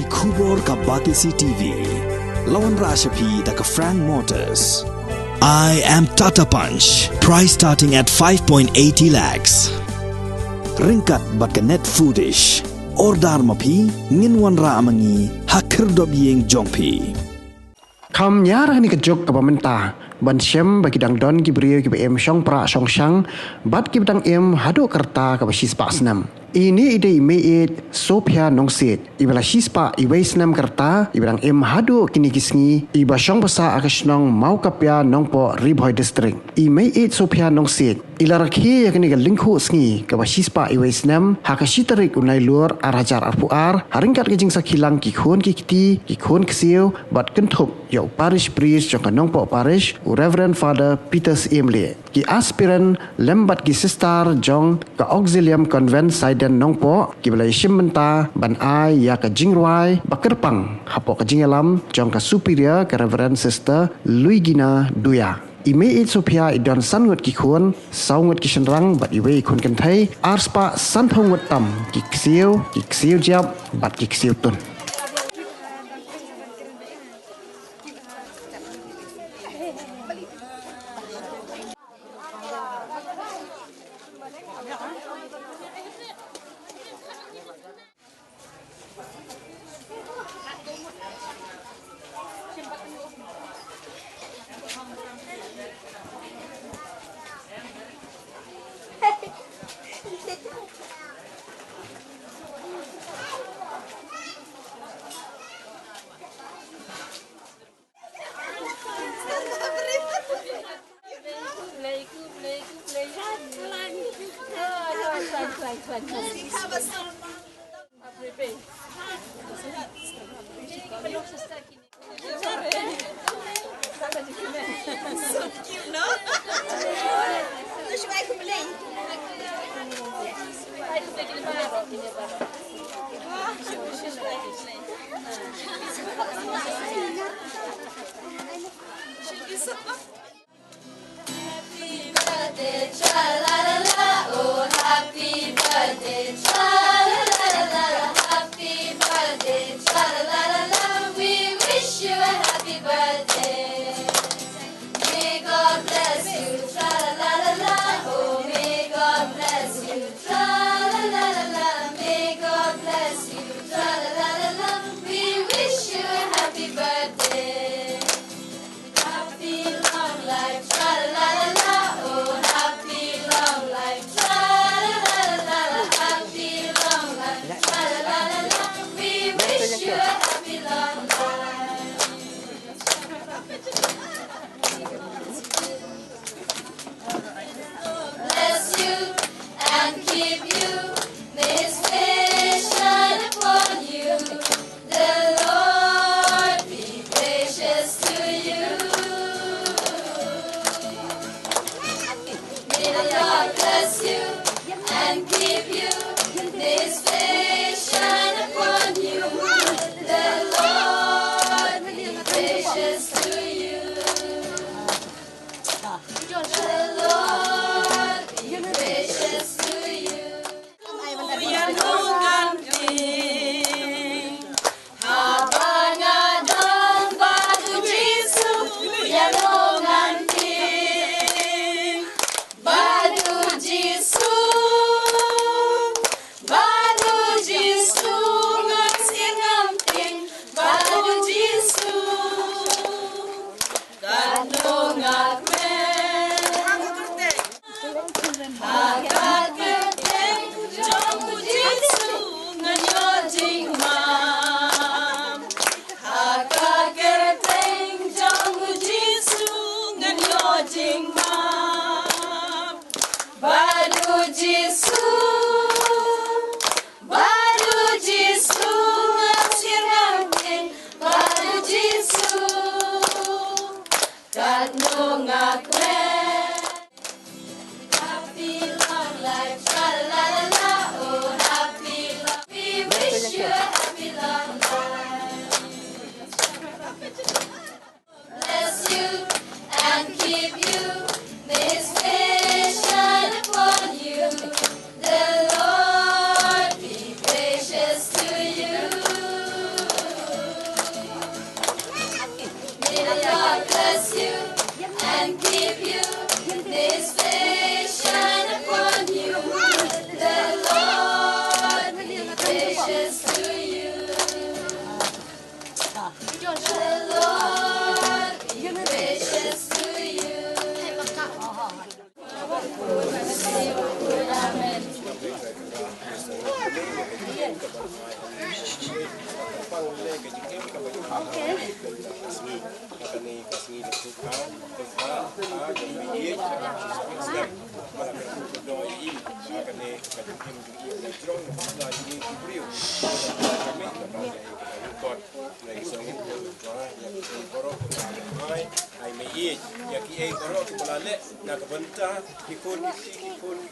Kubor ka Batisi TV. Lawan Rashapi da ka Frank Motors. I am Tata Punch. Price starting at 5.80 lakhs. Ringkat bat ka net foodish. Ordar mapi nginwan ra amangi hakir dob yeng jongpi. Kam nyarah ni kejok ka pamenta. Ban syem bagi dang don ki brio ki em syong pra syong syang bat ki dang em hado kerta ka basis pak Snem. Ini ide Meiieid Sophia Nongsiej. Ibala sispa iwe Snem kerta ibang em hado kini kisngi iba syong basa akasnong mau kapya nongpo Ribhoi district. Meiieid Sophia Nongsiej. Ila rakhi yakni ga lingku sngi ka sispa iwe Snem hakashitarik unai lur arajar arpuar haringkat kijing sakilang ki khon ki kiti ki khon ksiu bat kenthuk yo parish priest jong nongpo parish Reverend Father Peter Emle. Ki aspirant lembat ki sister jong ka auxilium convent Saiden nongpo ki balai shimmenta ban ai ya ka jingruai bakerpang hapo ka jingelam jong ka superior ka Reverend Sister Luigina Duya. Meiieid Sophia idon sanwat ki khun saungat ki senrang bat iwe khun kan thai arspa santhong wat tam ki ksiu jap bat ki ksiu tun. So cute, no? Should I complain? Happy birthday, cha-la-la-la, oh happy birthday, cha-la-la-la, happy birthday, cha-la-la-la, we wish you a happy birthday. May God bless you, tra-la-la-la, oh may God bless you, tra-la-la-la, may God bless you, tra-la-la-la, we wish you a happy birthday. Happy long life, tra-la-la-la, oh happy long life, tra-la-la-la, happy long life, tra-la-la-la, we wish you a happy long life. Bless you and keep you, may His face shine upon you, the Lord be gracious to you. May the Lord bless you and keep you, may His face shine upon you, the pang le ke jing ka ba okay kasni akani kasni de tuka a jing mi snem mana ka do I akani ka jing mi le tron na jing brio me ka ba kot nei songin ko ya ki boro mai ai Meiieid ya ki e boro ki balale na ka banta ki kon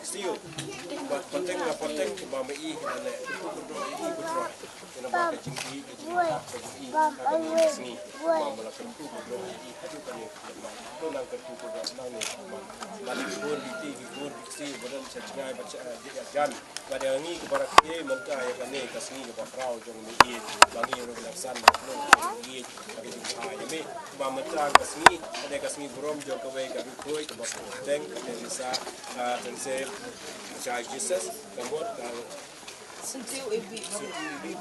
siu buat penting na penting ba Meiieid ale ko do I ko tro ina ba ka jing ki ka sni ba mala ka ku do I hadu ka ni ko na ka ku do na ni ba ni ko di ki ko si badan sa ngai ba jan ba de ngi ko barak ke menta ya ka ne ka sni ba frau jong Meiieid ba ngi ro na san na ko Meiieid ka ki ha ya me ba menta ka sni de ka sni brom jo ka we ka ko ko ba teng ka ne sa ten se cha Jesus ka mot ka sentiu ibi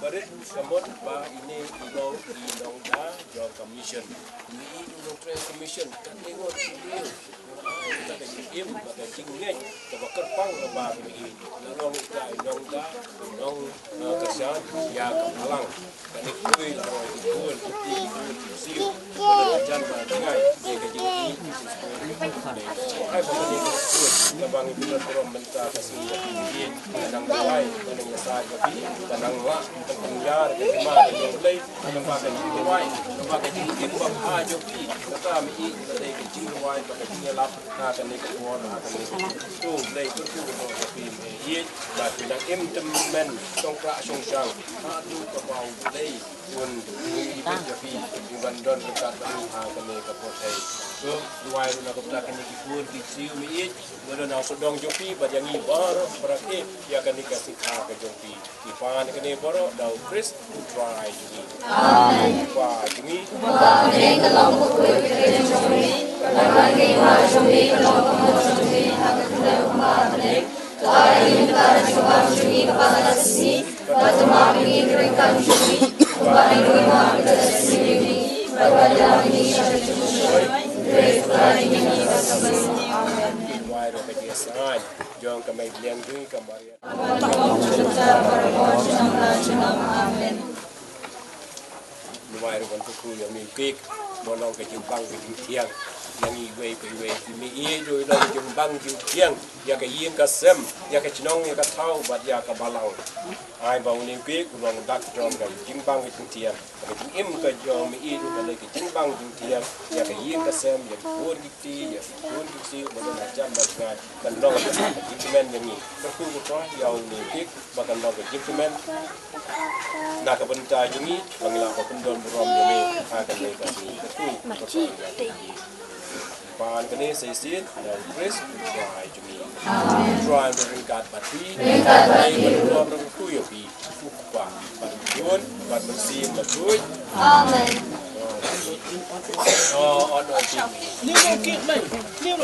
barit kamot ba ini idong da jo commission ni idong train commission kan ningot dia kita ada im pada jingeng coba kerpang ba ini long da idong da idong kerja ya kepalang kan ikui roy ikul ti siu pada jan ba jingai dia ke jingi ai ba ni ke bang itu berom menta kasih dia kadang baik kadang saja kadang lah penjar ke mana ke mulai tempat ke jiwai tempat ke jingi ke ba jo pi kata mi ke jiwai pada jingi lap na kan ni ke won na kan ni tu dai tu ke pi ye ba kadang im temen tong pra song sang tu ke bau dai pun ni ke pi bukan don ke kat ni ha kan ni ke potai tu duai na ke belakang ni pun ki siu mi ye bodo na sodong jopi ba jangi baro berarti ya kan dikasih ke jopi di pan ke ni baro dau Chris try ini amen wa ini ba ne ka long ko ko ke jopi ba ne ma jopi long ko jopi ha ka ma ne ai ta jopa jopi ba na si ba ma ni ke ka jopi ba ni ma ka si ni ba ya ni jopi Praise God in Jesus' name. Amen. Why do they sign? John ka may bilang dui ka Maria. Amen. Why do want to cool your me quick? Bonong ka jimbang ka tiang. Yang iwe ka iwe. Meiieid do ilo jimbang tiang. Ya ka yin ka sem. Ya ka chinong ya ka tau bat ya ka balang. Ai ba unin quick ulong dak jom ka jimbang ka tiang. Ka im ka jom Meiieid do ka jimbang tiang. Ya ka yin ka sem ya kur giti ya kur giti bodo na jam ba ngai kan dong ka jimen yang ni. Terku ko ya unin quick ba kan dong ka jimen. Na ka benta jingi bangla ko pendon burom jeme akan ni kasi terku. Pan kene sesin dan Chris try jumi. Try bring God battery. Ai berdua berku yo pi. Kupa. Ban yun, ban mensim batui. Amen. Oh, on pi. Liu kit mai. Liu.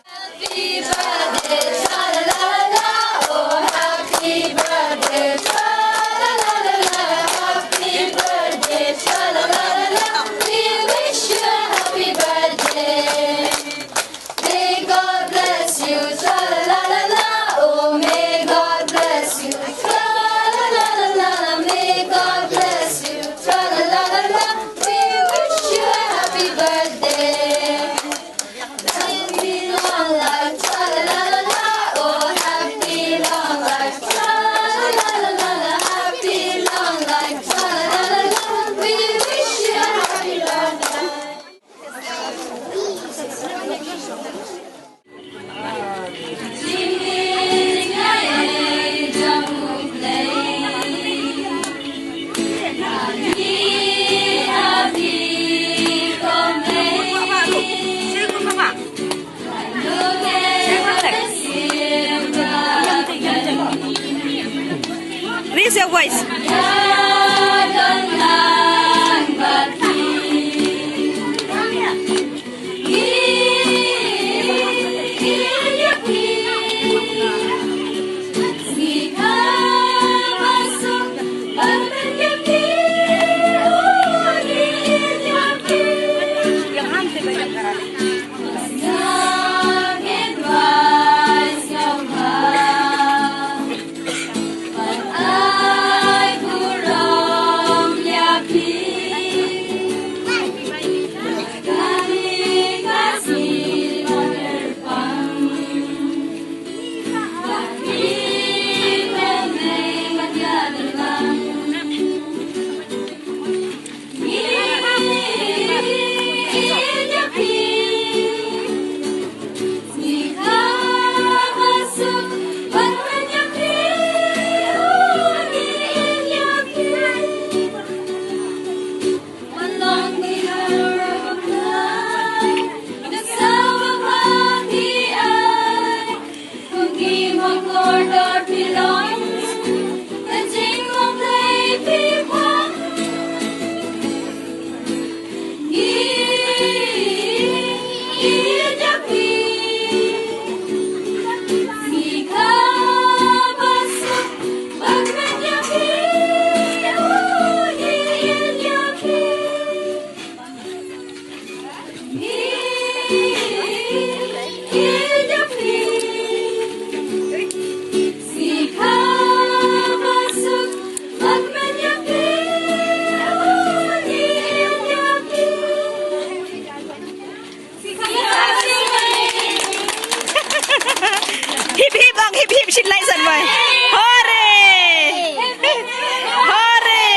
Happy birthday, tra-la-la-la-la, oh happy birthday, tra-la-la-la-la, happy birthday, tra-la-la-la-la, we wish you a happy birthday. May God bless you, tra-la-la-la-la, oh may God bless you, tra-la-la-la-la, may God bless you, tra-la-la-la-la, we wish you a happy birthday. Happy long life, tra-la-la-la-la, oh happy long life, tra-la-la-la-la, happy long life, tra-la-la-la-la, we wish you a happy long life. Raise your voice. Hip hip ang hip hip shit like san boy. Hore! Hore!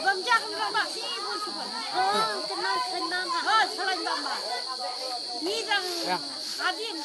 Bang jak bang si ibu suka. Oh, kenal ha. Oh, salam bang. Ni dang hadin.